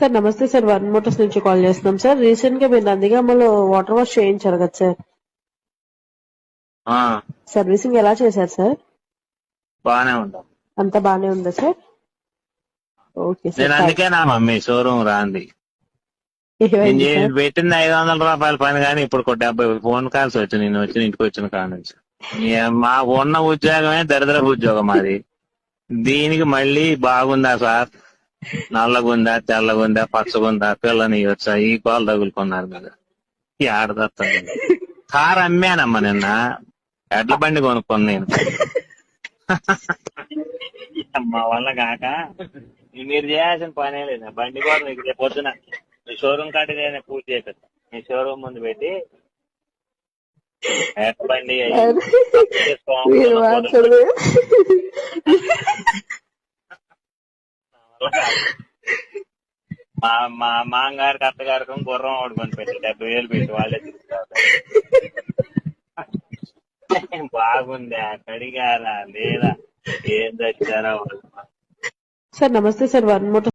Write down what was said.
Sir నమస్తే sir, one Motors నుంచి call చేస్తున్నాం సార్. రీసెంట్ గా మీరు నందిగామలో వాటర్ వాష్ చేయించారు కదా సార్, ఆ, సర్వీసింగ్ ఎలా చేశారు సార్? బానే ఉంటాం. అంతా బానే ఉందా సార్? ఓకే నేను సార్. అందుకే నా మమ్మీ షోరూమ్ రాంది. నేను ఏమైంది సార్? పెట్టింది 500 రూపాయల పని కానీ ఇప్పుడు 70 ఫోన్ కాల్స్ వచ్చి నేను వచ్చి ఇంటికి వచ్చిన కాడ నుంచి మా ఉన్న ఉద్యోగమే దరిద్రపు ఉద్యోగం మాది. దీనికి మళ్ళీ బాగుందా సార్, నల్లగుందా, తెల్లగుందా, పచ్చగుందా, పిల్లని వచ్చా, ఈ కాలు తగులుకున్నారు మీరు. ఈ ఆడదత్తాను కారు అమ్మానమ్మా నిన్న, ఎడ్ల బండి కొనుక్కొని నేను మా వల్ల కాక. మీరు చేయాల్సిన పనే లేదు, బండి కూడా మీకు రేపు పొద్దున మీ షోరూమ్ కాడికి నేను పూర్తి చేపిస్తా. మీ షోరూమ్ ముందు పెట్టి ఎడ్ల బండి మీరు మాట్లాడదు. మా మా మామగారికి అత్తగారికి గుర్రం ఓడుకొని పెట్టి 70,000 పెట్టి వాళ్ళే తీసుకురావాలి. బాగుందా, కడిగారా లేదా, ఏం తెచ్చారా వాళ్ళు. సార్ నమస్తే సార్, వన్ మోటార్